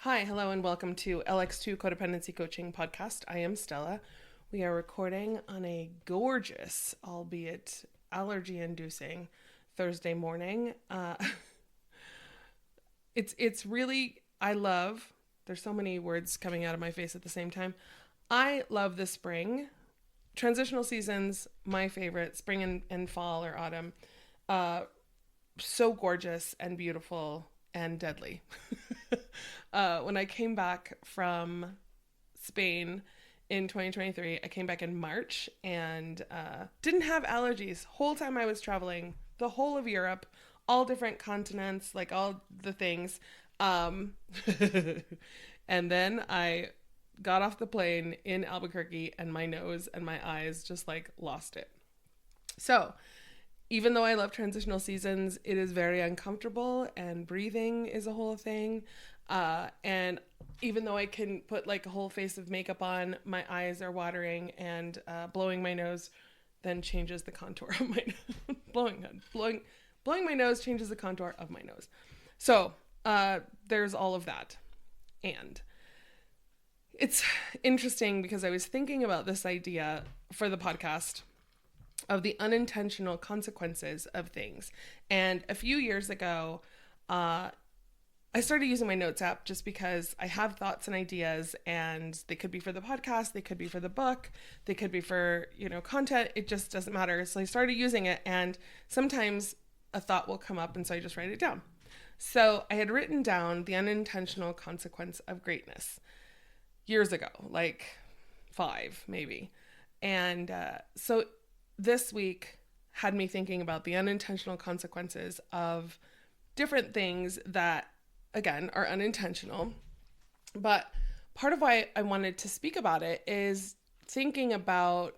Hi, hello, and welcome to LX2 Codependency Coaching Podcast. I am Stella. We are recording on a gorgeous, albeit allergy-inducing, Thursday morning. It's really, I love, there's so many words coming out of my face at the same time. I love the spring. Transitional seasons, my favorite, spring and fall or autumn. Uh, so gorgeous and beautiful and deadly. When I came back from Spain in 2023, I came back in March and didn't have allergies. Whole time I was traveling, the whole of Europe, all different continents, like all the things. Um, and then I got off the plane in Albuquerque and my nose and my eyes just like lost it. So, even though I love transitional seasons, it is very uncomfortable and breathing is a whole thing. And even though I can put like a whole face of makeup on, my eyes are watering and blowing my nose then changes the contour of my blowing my nose changes the contour of my nose. So there's all of that. And it's interesting because I was thinking about this idea for the podcast of the unintentional consequences of things. And a few years ago, I started using my notes app just because I have thoughts and ideas, and they could be for the podcast, they could be for the book, they could be for, content. It just doesn't matter. So I started using it, and sometimes a thought will come up, and so I just write it down. So I had written down the unintentional consequence of greatness years ago, like 5 maybe. And so this week had me thinking about the unintentional consequences of different things that, again, are unintentional. But part of why I wanted to speak about it is thinking about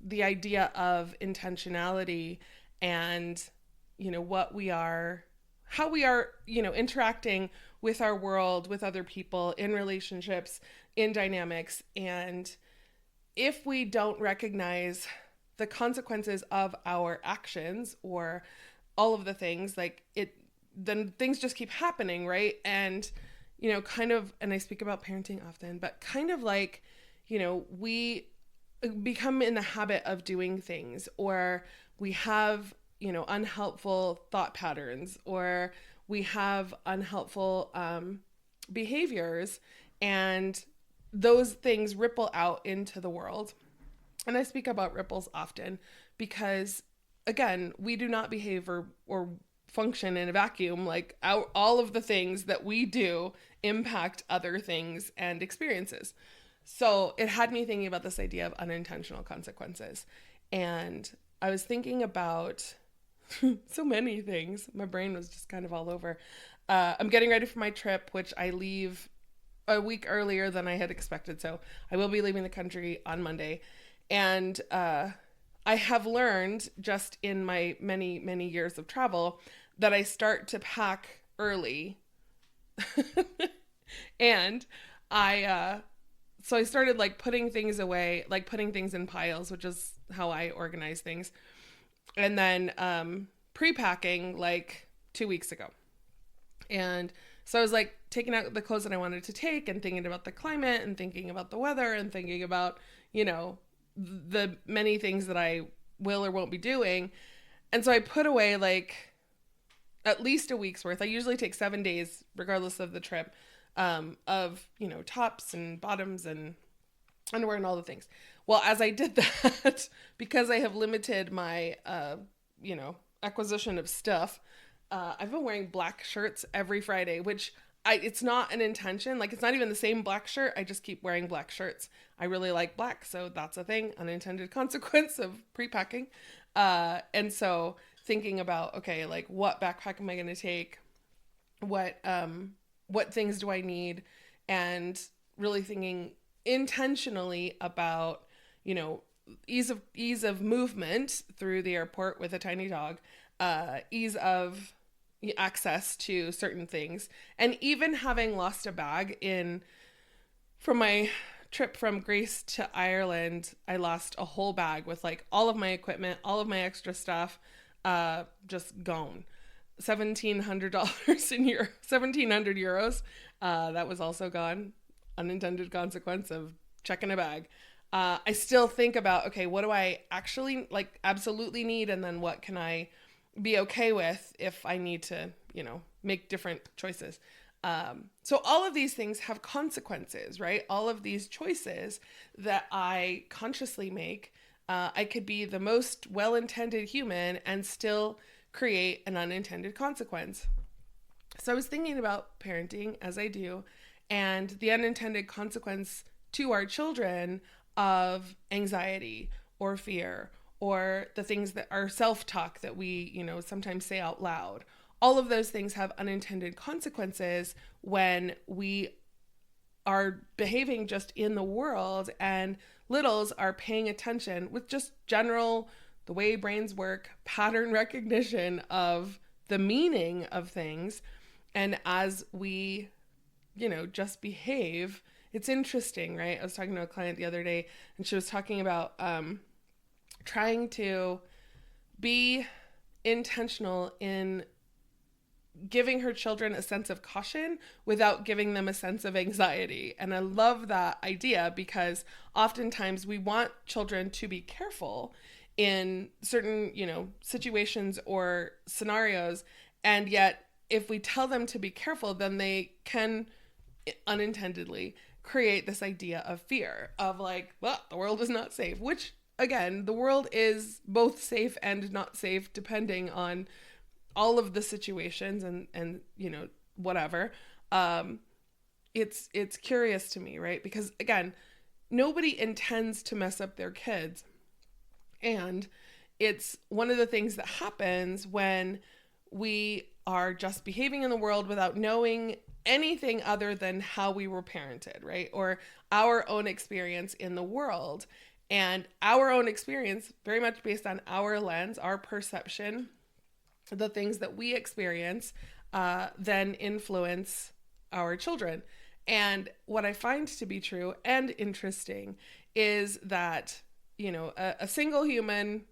the idea of intentionality and, what we are, how we are, interacting with our world, with other people, in relationships, in dynamics. And if we don't recognize the consequences of our actions or all of the things, then things just keep happening, right? And, kind of, and I speak about parenting often, but kind of like, we become in the habit of doing things, or we have, unhelpful thought patterns, or we have unhelpful behaviors, and those things ripple out into the world. And I speak about ripples often because, again, we do not behave or function in a vacuum. Like all of the things that we do impact other things and experiences. So it had me thinking about this idea of unintentional consequences. And I was thinking about so many things. My brain was just kind of all over. I'm getting ready for my trip, which I leave a week earlier than I had expected. So I will be leaving the country on Monday. And I have learned just in my many, many years of travel that I start to pack early. And so I started like putting things away, like putting things in piles, which is how I organize things. And then pre-packing like 2 weeks ago. And so I was like taking out the clothes that I wanted to take and thinking about the climate and thinking about the weather and thinking about, the many things that I will or won't be doing. And so I put away like at least a week's worth. I usually take 7 days, regardless of the trip, of, tops and bottoms and underwear and all the things. Well, as I did that, because I have limited my, acquisition of stuff, I've been wearing black shirts every Friday, which it's not an intention. Like, it's not even the same black shirt. I just keep wearing black shirts. I really like black. So that's a thing, unintended consequence of pre-packing. And so thinking about, okay, like what backpack am I going to take? What things do I need? And really thinking intentionally about, ease of movement through the airport with a tiny dog, ease of access to certain things, and even having lost a bag from my trip from Greece to Ireland, I lost a whole bag with like all of my equipment, all of my extra stuff, just gone. $1,700 in 1,700 euros. That was also gone. Unintended consequence of checking a bag. I still think about, okay, what do I actually like absolutely need? And then what can I be okay with if I need to, make different choices. So all of these things have consequences, right? All of these choices that I consciously make, I could be the most well-intended human and still create an unintended consequence. So I was thinking about parenting as I do, and the unintended consequence to our children of anxiety or fear or the things that are self-talk that we, sometimes say out loud. All of those things have unintended consequences when we are behaving just in the world, and littles are paying attention with just general, the way brains work, pattern recognition of the meaning of things. And as we, just behave, it's interesting, right? I was talking to a client the other day, and she was talking about trying to be intentional in giving her children a sense of caution without giving them a sense of anxiety. And I love that idea, because oftentimes we want children to be careful in certain, situations or scenarios. And yet if we tell them to be careful, then they can unintendedly create this idea of fear of like, well, the world is not safe, which again, the world is both safe and not safe depending on all of the situations and whatever. It's curious to me, right? Because again, nobody intends to mess up their kids. And it's one of the things that happens when we are just behaving in the world without knowing anything other than how we were parented, right? Or our own experience in the world. And our own experience, very much based on our lens, our perception, the things that we experience, then influence our children. And what I find to be true and interesting is that, a single human,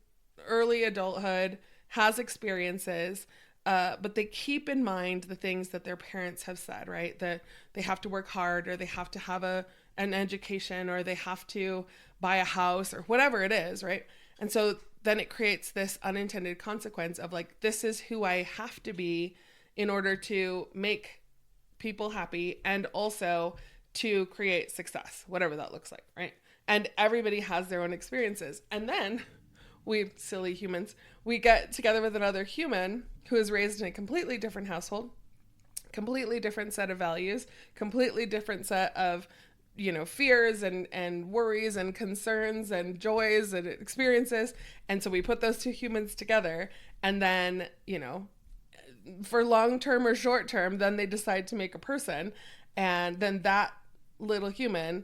early adulthood, has experiences, but they keep in mind the things that their parents have said, right? That they have to work hard, or they have to have an education, or they have to buy a house, or whatever it is, right? And so then it creates this unintended consequence of like, this is who I have to be in order to make people happy and also to create success, whatever that looks like, right? And everybody has their own experiences. And then we silly humans, we get together with another human who is raised in a completely different household, completely different set of values, completely different set of fears and worries and concerns and joys and experiences. And so we put those two humans together, and then, for long term or short term, then they decide to make a person. And then that little human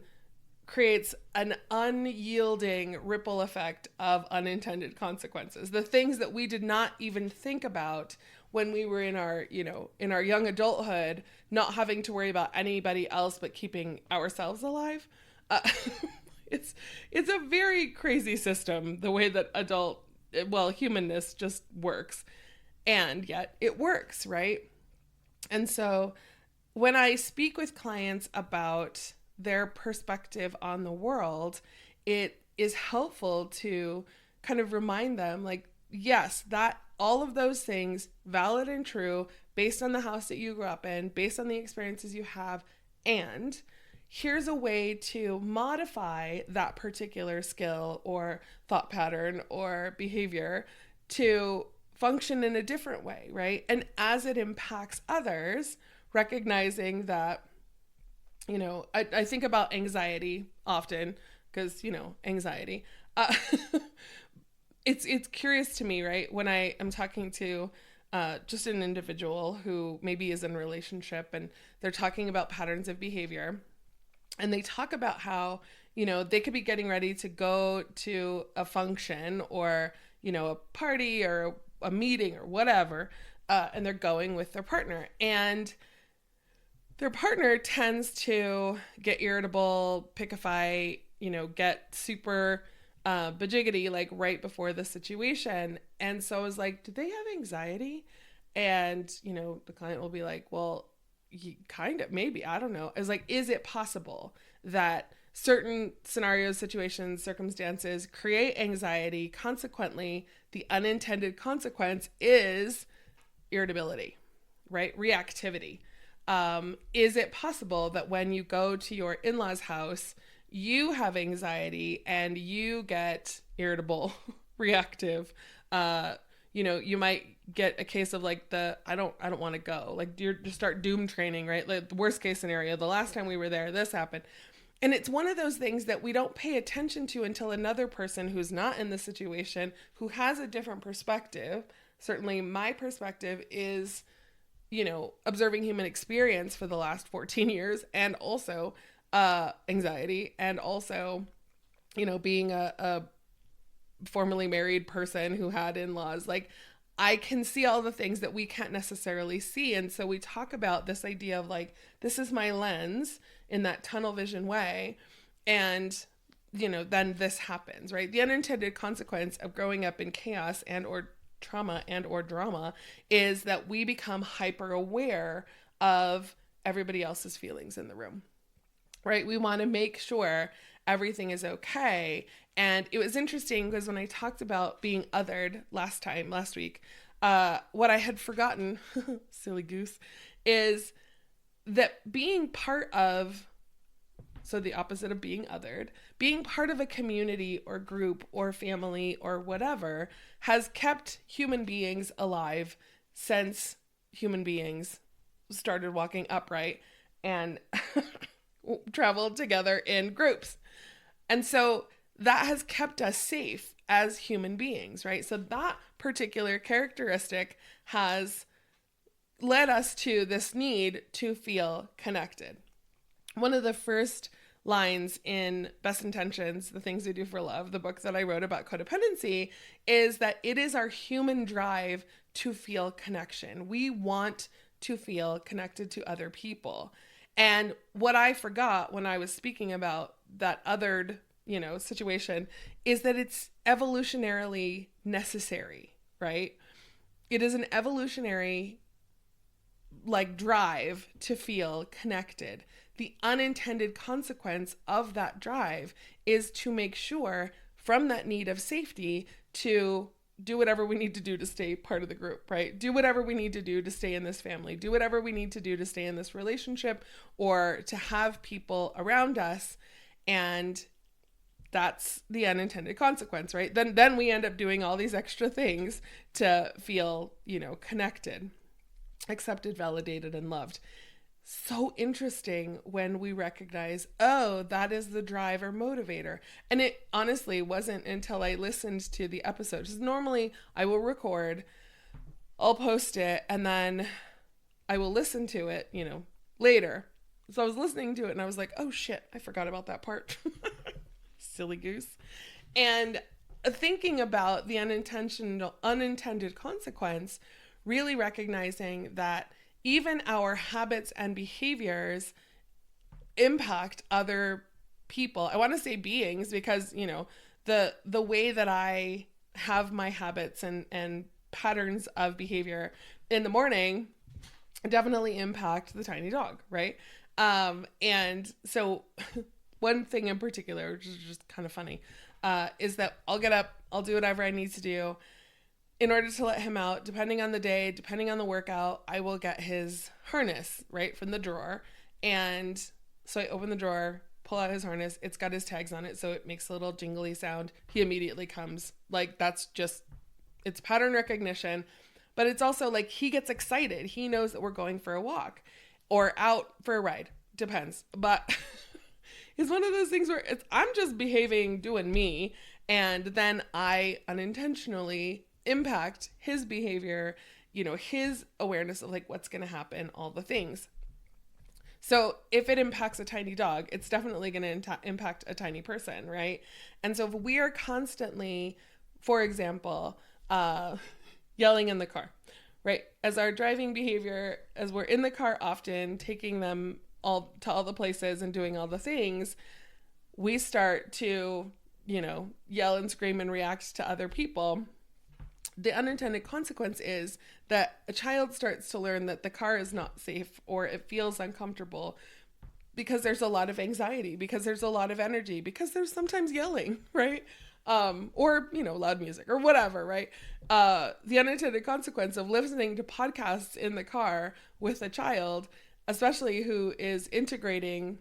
creates an unyielding ripple effect of unintended consequences. The things that we did not even think about when we were in our young adulthood, not having to worry about anybody else but keeping ourselves alive. It's a very crazy system, the way that humanness just works. And yet it works, right? And so when I speak with clients about their perspective on the world, it is helpful to kind of remind them, like, yes, that all of those things, valid and true, based on the house that you grew up in, based on the experiences you have, and here's a way to modify that particular skill or thought pattern or behavior to function in a different way, right? And as it impacts others, recognizing that, I think about anxiety often because, anxiety. It's curious to me, right? When I am talking to just an individual who maybe is in a relationship and they're talking about patterns of behavior, and they talk about how, they could be getting ready to go to a function or, a party or a meeting or whatever, and they're going with their partner. And their partner tends to get irritable, pick a fight, get super bajiggity, like right before the situation. And so I was like, do they have anxiety? And, the client will be like, well, kind of, maybe, I don't know. It's like, is it possible that certain scenarios, situations, circumstances create anxiety? Consequently, the unintended consequence is irritability, right? Reactivity. Is it possible that when you go to your in-laws' house, you have anxiety and you get irritable, reactive? You might get a case of like I don't want to go. Like you just start doom training, right? Like the worst case scenario, the last time we were there, this happened. And it's one of those things that we don't pay attention to until another person who's not in the situation, who has a different perspective. Certainly my perspective is, observing human experience for the last 14 years, and also anxiety, and also, being a formerly married person who had in-laws. Like, I can see all the things that we can't necessarily see. And so we talk about this idea of like, this is my lens in that tunnel vision way. And, then this happens, right? The unintended consequence of growing up in chaos and or trauma and or drama is that we become hyper aware of everybody else's feelings in the room, right? We want to make sure everything is okay. And it was interesting because when I talked about being othered last week, what I had forgotten, silly goose, is that being part of, so the opposite of being othered, being part of a community or group or family or whatever has kept human beings alive since human beings started walking upright and traveled together in groups. And so that has kept us safe as human beings, right? So that particular characteristic has led us to this need to feel connected. One of the first lines in Best Intentions, The Things We Do for Love, the book that I wrote about codependency, is that it is our human drive to feel connection. We want to feel connected to other people. And what I forgot when I was speaking about that othered, situation is that it's evolutionarily necessary, right? It is an evolutionary drive to feel connected. The unintended consequence of that drive is to make sure from that need of safety to do whatever we need to do to stay part of the group, right? Do whatever we need to do to stay in this family. Do whatever we need to do to stay in this relationship or to have people around us. And that's the unintended consequence, right? Then we end up doing all these extra things to feel, connected, accepted, validated, and loved. So interesting when we recognize, oh, that is the drive or motivator. And it honestly wasn't until I listened to the episode. Because normally I will record, I'll post it, and then I will listen to it, later. So I was listening to it and I was like, oh shit, I forgot about that part. Silly goose. And thinking about the unintended consequence, really recognizing that even our habits and behaviors impact other people. I want to say beings because, the way that I have my habits and patterns of behavior in the morning definitely impact the tiny dog, right? And so one thing in particular, which is just kind of funny, is that I'll get up, I'll do whatever I need to do in order to let him out. Depending on the day, depending on the workout, I will get his harness, right, from the drawer. And so I open the drawer, pull out his harness. It's got his tags on it, so it makes a little jingly sound. He immediately comes. Like, that's just, it's pattern recognition. But it's also like he gets excited. He knows that we're going for a walk or out for a ride. Depends. But it's one of those things where I'm just behaving, doing me. And then I unintentionally impact his behavior, his awareness of like what's going to happen, all the things. So if it impacts a tiny dog, it's definitely going to impact a tiny person, right? And so if we are constantly, for example, yelling in the car, right? As our driving behavior, as we're in the car often, taking them all to all the places and doing all the things, we start to, yell and scream and react to other people. the unintended consequence is that a child starts to learn that the car is not safe or it feels uncomfortable because there's a lot of anxiety, because there's a lot of energy, because there's sometimes yelling, right? Or, loud music or whatever, right? The unintended consequence of listening to podcasts in the car with a child, especially who is integrating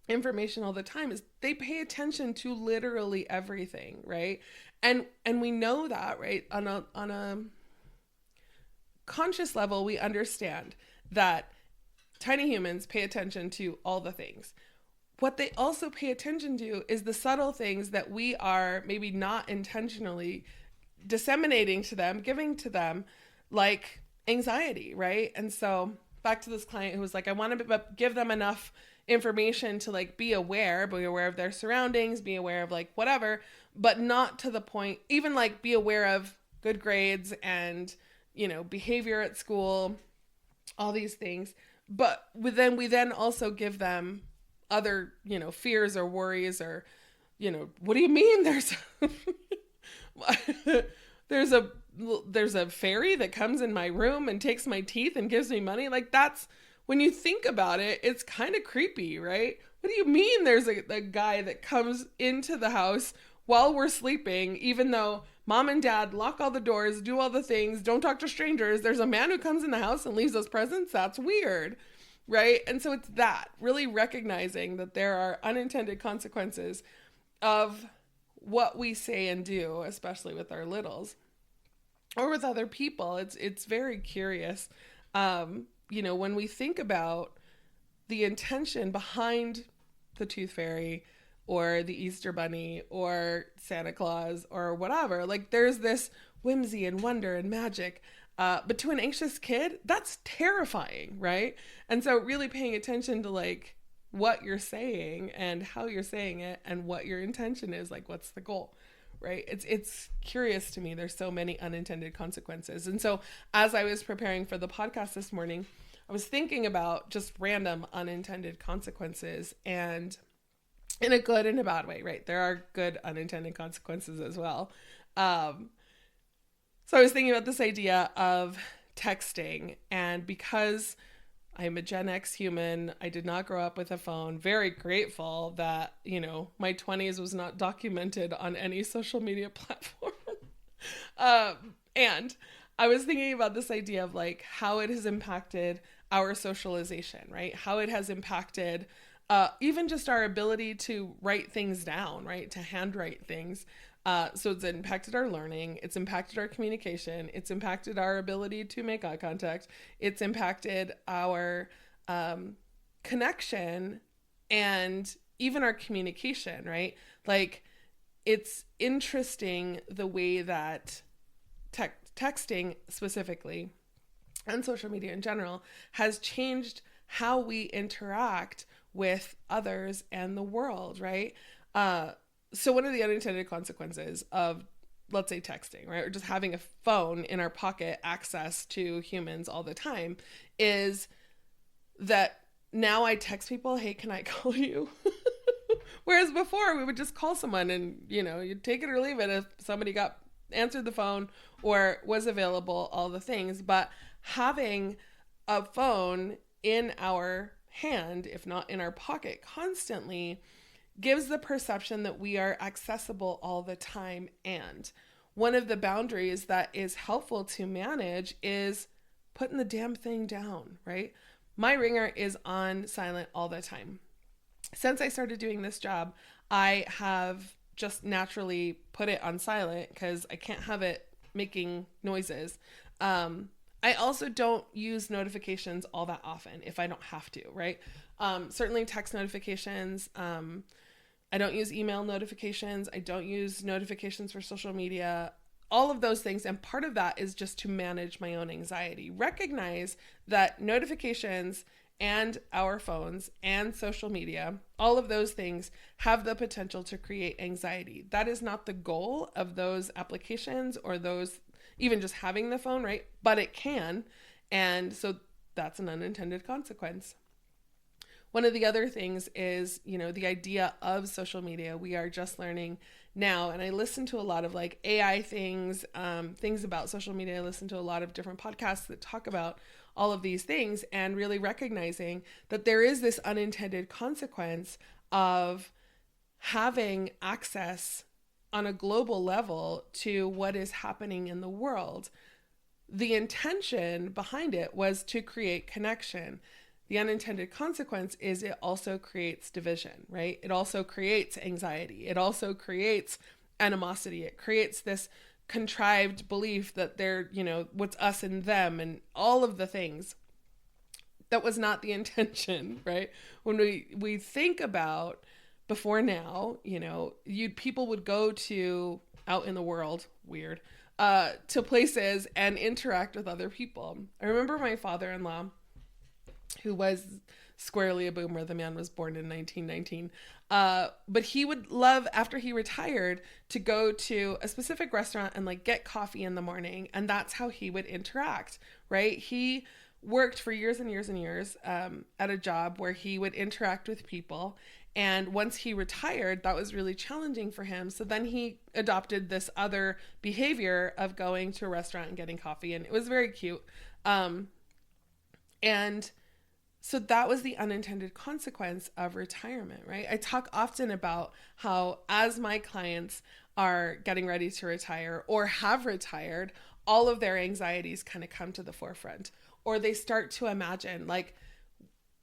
information all the time, is they pay attention to literally everything, right? And we know that, right? On a conscious level, we understand that tiny humans pay attention to all the things. What they also pay attention to is the subtle things that we are maybe not intentionally disseminating to them, giving to them, like anxiety, right? And so back to this client who was like, I want to give them enough information to like be aware of their surroundings, be aware of like whatever, but not to the point, even like be aware of good grades and, behavior at school, all these things. But we then also give them other, fears or worries or, what do you mean there's a fairy that comes in my room and takes my teeth and gives me money? Like, that's, when you think about it, it's kind of creepy, right? What do you mean there's a guy that comes into the house while we're sleeping, even though mom and dad lock all the doors, do all the things, don't talk to strangers? There's a man who comes in the house and leaves us presents? That's weird, right? And so it's that, really recognizing that there are unintended consequences of what we say and do, especially with our littles or with other people. It's very curious. When we think about the intention behind the Tooth Fairy or the Easter Bunny or Santa Claus or whatever, like there's this whimsy and wonder and magic. But to an anxious kid, that's terrifying, right? And so really paying attention to like what you're saying and how you're saying it and what your intention is, like what's the goal, right? It's curious to me. There's so many unintended consequences. And so as I was preparing for the podcast this morning, I was thinking about just random unintended consequences, and in a good and a bad way, right? There are good unintended consequences as well. So I was thinking about this idea of texting, and because I'm a Gen X human, I did not grow up with a phone. Very grateful that, my 20s was not documented on any social media platform. And I was thinking about this idea of like how it has impacted our socialization, right? How it has impacted even just our ability to write things down, right? To handwrite things. So it's impacted our learning. It's impacted our communication. It's impacted our ability to make eye contact. It's impacted our connection and even our communication, right? Like, it's interesting the way that texting specifically and social media in general has changed how we interact with others and the world, right? So one of the unintended consequences of, let's say, texting, right, or just having a phone in our pocket, access to humans all the time, is that now I text people, hey, can I call you? Whereas before we would just call someone and, you'd take it or leave it if somebody answered the phone or was available, all the things. But having a phone in our hand, if not in our pocket constantly, gives the perception that we are accessible all the time. And one of the boundaries that is helpful to manage is putting the damn thing down, right? My ringer is on silent all the time. Since I started doing this job, I have just naturally put it on silent because I can't have it making noises. I also don't use notifications all that often if I don't have to, right? Certainly text notifications. I don't use email notifications. I don't use notifications for social media, all of those things. And part of that is just to manage my own anxiety. Recognize that notifications and our phones and social media, all of those things have the potential to create anxiety. That is not the goal of those applications or those, even just having the phone, right? But it can. And so that's an unintended consequence. One of the other things is, the idea of social media. We are just learning now, and I listen to a lot of like AI things, things about social media. I listen to a lot of different podcasts that talk about all of these things, and really recognizing that there is this unintended consequence of having access on a global level to what is happening in the world. The intention behind it was to create connection. The unintended consequence is it also creates division, right? It also creates anxiety. It also creates animosity. It creates this contrived belief that they're, what's us and them and all of the things. That was not the intention, right? When we think about before now, people would go to out in the world, weird, to places and interact with other people. I remember my father-in-law, who was squarely a boomer. The man was born in 1919. But he would love, after he retired, to go to a specific restaurant and like get coffee in the morning. And that's how he would interact, right? He worked for years and years and years at a job where he would interact with people. And once he retired, that was really challenging for him. So then he adopted this other behavior of going to a restaurant and getting coffee. And it was very cute. And so that was the unintended consequence of retirement, right? I talk often about how as my clients are getting ready to retire or have retired, all of their anxieties kind of come to the forefront, or they start to imagine, like,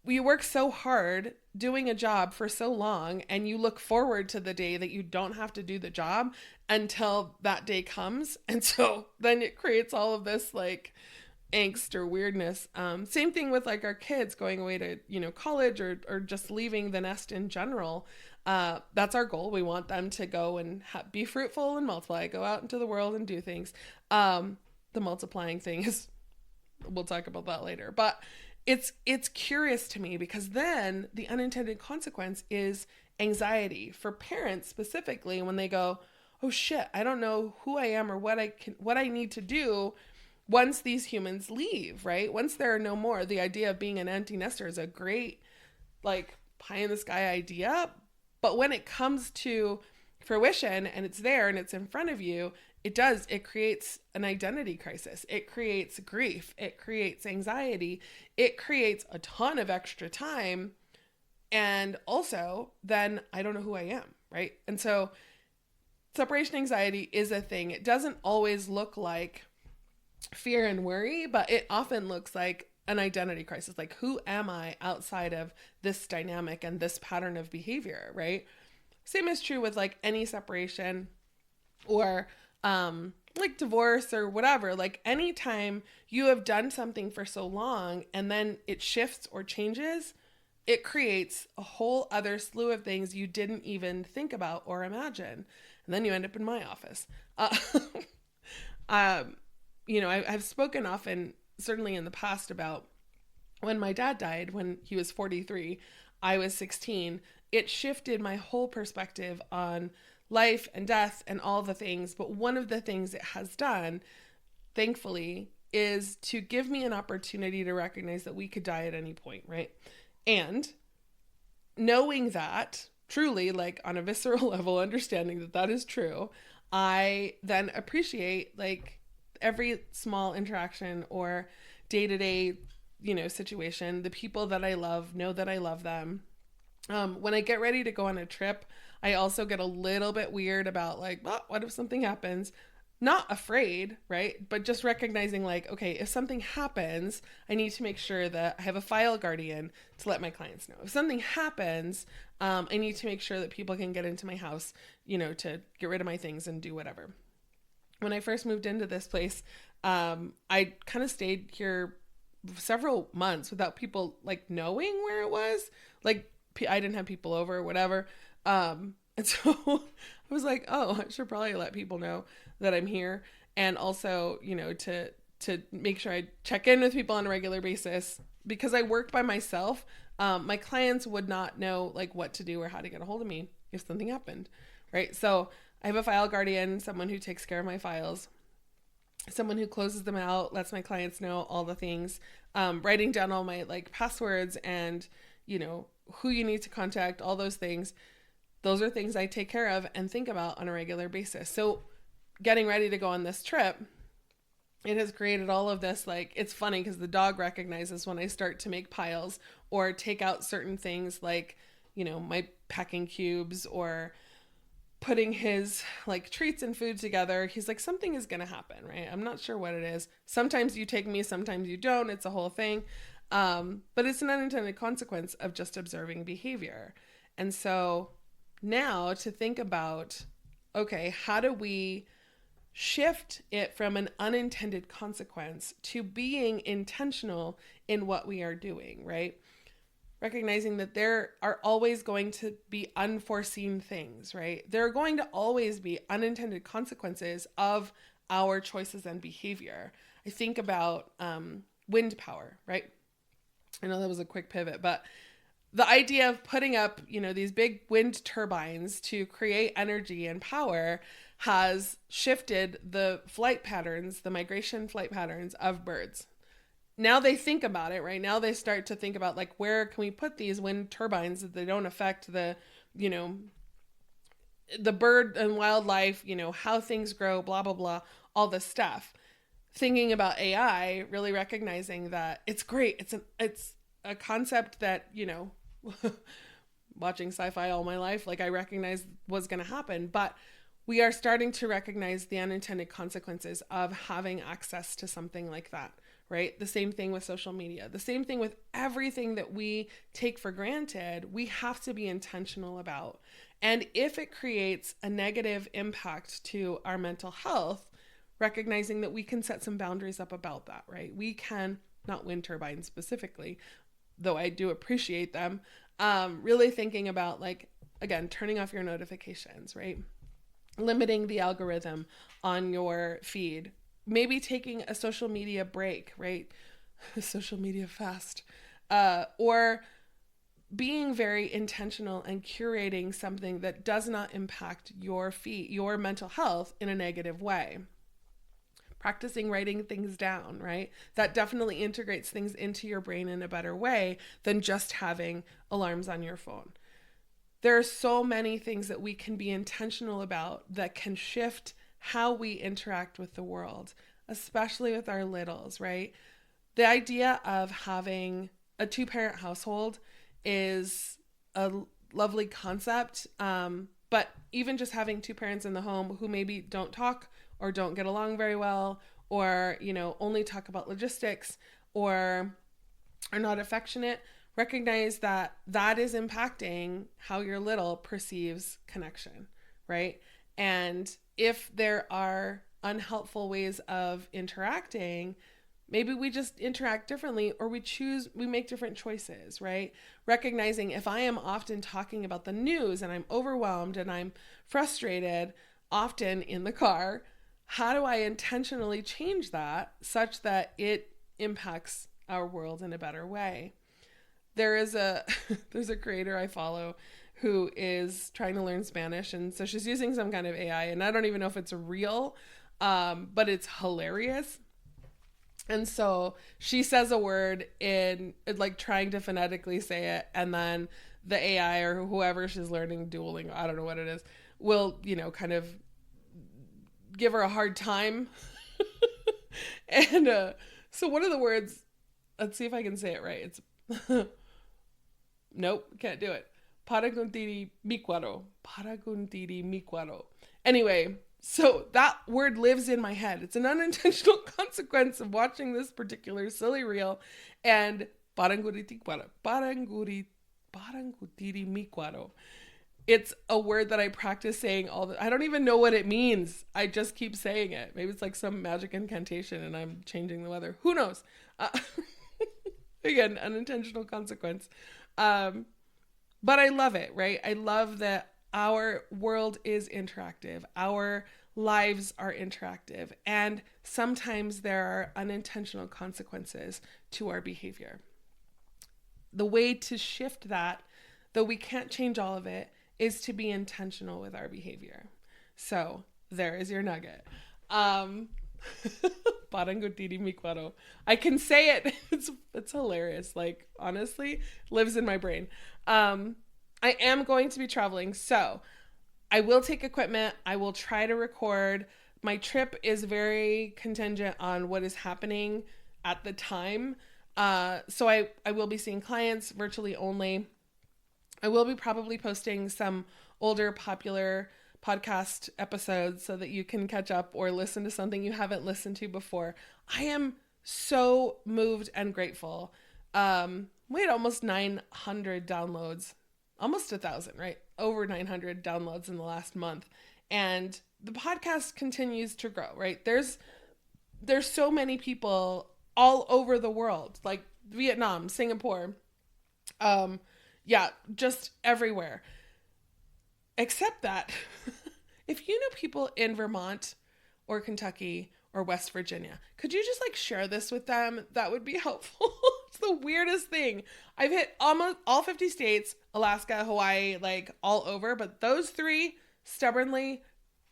we work so hard doing a job for so long, and you look forward to the day that you don't have to do the job until that day comes. And so then it creates all of this like angst or weirdness. Same thing with like our kids going away to, college or just leaving the nest in general. That's our goal. We want them to go and be fruitful and multiply, go out into the world and do things. The multiplying thing is, we'll talk about that later, but it's curious to me because then the unintended consequence is anxiety for parents specifically when they go, oh shit, I don't know who I am or what I need to do once these humans leave, right? Once there are no more. The idea of being an empty nester is a great, like, pie in the sky idea. But when it comes to fruition and it's there and it's in front of you, it creates an identity crisis. It creates grief. It creates anxiety. It creates a ton of extra time. And also, then I don't know who I am, right? And so separation anxiety is a thing. It doesn't always look like fear and worry, but it often looks like an identity crisis. Like, who am I outside of this dynamic and this pattern of behavior, right? Same is true with like any separation or like divorce or whatever. Like anytime you have done something for so long and then it shifts or changes, it creates a whole other slew of things you didn't even think about or imagine. And then you end up in my office. I've spoken often, certainly in the past, about when my dad died when he was 43, I was 16. It shifted my whole perspective on life and death and all the things. But one of the things it has done, thankfully, is to give me an opportunity to recognize that we could die at any point, right? And knowing that, truly, like on a visceral level, understanding that that is true, I then appreciate like every small interaction or day-to-day, situation. The people that I love know that I love them. When I get ready to go on a trip, I also get a little bit weird about like, well, what if something happens? Not afraid, right? But just recognizing like, okay, if something happens, I need to make sure that I have a file guardian to let my clients know. If something happens, I need to make sure that people can get into my house, to get rid of my things and do whatever. When I first moved into this place, I kind of stayed here several months without people like knowing where it was. Like I didn't have people over or whatever. And so I was like, oh, I should probably let people know that I'm here. And also, to make sure I check in with people on a regular basis because I worked by myself. My clients would not know like what to do or how to get a hold of me if something happened. Right. So I have a file guardian, someone who takes care of my files, someone who closes them out, lets my clients know all the things, writing down all my like passwords and, who you need to contact, all those things. those are things I take care of and think about on a regular basis. So getting ready to go on this trip, it has created all of this, like, it's funny because the dog recognizes when I start to make piles or take out certain things like, my packing cubes or putting his like treats and food together. He's like, something is going to happen, right? I'm not sure what it is. Sometimes you take me, sometimes you don't. It's a whole thing. But it's an unintended consequence of just observing behavior. And so now to think about, okay, how do we shift it from an unintended consequence to being intentional in what we are doing, right? Recognizing that there are always going to be unforeseen things, right? There are going to always be unintended consequences of our choices and behavior. I think about wind power, right? I know that was a quick pivot, but the idea of putting up, these big wind turbines to create energy and power has shifted the flight patterns, the migration flight patterns of birds. Now they think about it, right? Now they start to think about, like, where can we put these wind turbines that they don't affect the bird and wildlife, how things grow, blah, blah, blah, all this stuff. Thinking about AI, really recognizing that it's great. It's a concept that, watching sci-fi all my life, like, I recognized was going to happen, but we are starting to recognize the unintended consequences of having access to something like that, right? The same thing with social media, the same thing with everything that we take for granted, we have to be intentional about. And if it creates a negative impact to our mental health, recognizing that we can set some boundaries up about that, right? We can, not wind turbines specifically, though I do appreciate them, really thinking about, like, again, turning off your notifications, right? Limiting the algorithm on your feed, maybe taking a social media break, right? Social media fast, or being very intentional and curating something that does not impact your feed, your mental health in a negative way. Practicing writing things down, right? That definitely integrates things into your brain in a better way than just having alarms on your phone. There are so many things that we can be intentional about that can shift how we interact with the world, especially with our littles, right? The idea of having a 2-parent household is a lovely concept, but even just having 2 parents in the home who maybe don't talk or don't get along very well, or, only talk about logistics, or are not affectionate, recognize that that is impacting how your little perceives connection, right? And if there are unhelpful ways of interacting, maybe we just interact differently, or we make different choices, right? Recognizing if I am often talking about the news and I'm overwhelmed and I'm frustrated, often in the car, how do I intentionally change that such that it impacts our world in a better way? There's a creator I follow who is trying to learn Spanish, and so she's using some kind of AI, and I don't even know if it's real, but it's hilarious. And so she says a word in, like, trying to phonetically say it, and then the AI or whoever she's learning, Duolingo, I don't know what it is, will, kind of give her a hard time. And so one of the words, let's see if I can say it right. It's nope, can't do it. Paraguntiri miquaro. Paraguntiri miquaro. Anyway, so that word lives in my head. It's an unintentional consequence of watching this particular silly reel. And parangutiri miquaro. It's a word that I practice saying I don't even know what it means. I just keep saying it. Maybe it's like some magic incantation and I'm changing the weather. Who knows? Again, unintentional consequence. But I love it, right? I love that our world is interactive. Our lives are interactive. And sometimes there are unintentional consequences to our behavior. The way to shift that, though we can't change all of it, is to be intentional with our behavior. So there is your nugget. Parangutiri miquaro. I can say it. It's hilarious. Like, honestly, lives in my brain. I am going to be traveling, so I will take equipment. I will try to record. My trip is very contingent on what is happening at the time. So I will be seeing clients virtually only. I will be probably posting some older popular podcast episodes so that you can catch up or listen to something you haven't listened to before. I am so moved and grateful. We had almost 900 downloads, almost 1,000, right? Over 900 downloads in the last month. And the podcast continues to grow, right? There's so many people all over the world, like Vietnam, Singapore, yeah, just everywhere. Except that if you know people in Vermont or Kentucky or West Virginia, could you just like share this with them? That would be helpful. It's the weirdest thing. I've hit almost all 50 states, Alaska, Hawaii, like all over, but those three stubbornly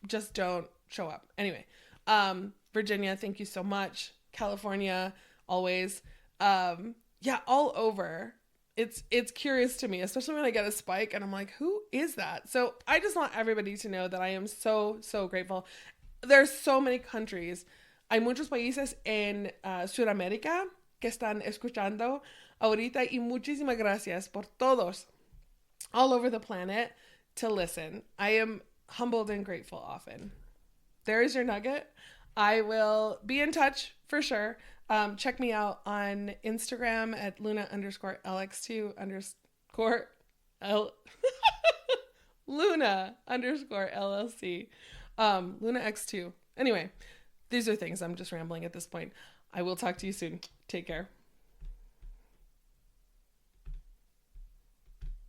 just don't show up. Anyway, Virginia, thank you so much. California, always. Yeah, all over. It's curious to me, especially when I get a spike and I'm like, who is that? So I just want everybody to know that I am so, so grateful. There's so many countries. Hay muchos países en Sudamérica que están escuchando ahorita y muchísimas gracias por todos all over the planet to listen. I am humbled and grateful often. There is your nugget. I will be in touch for sure. Check me out on Instagram at Luna_LX2_ Luna_LLC. Luna X2. Anyway, these are things I'm just rambling at this point. I will talk to you soon. Take care.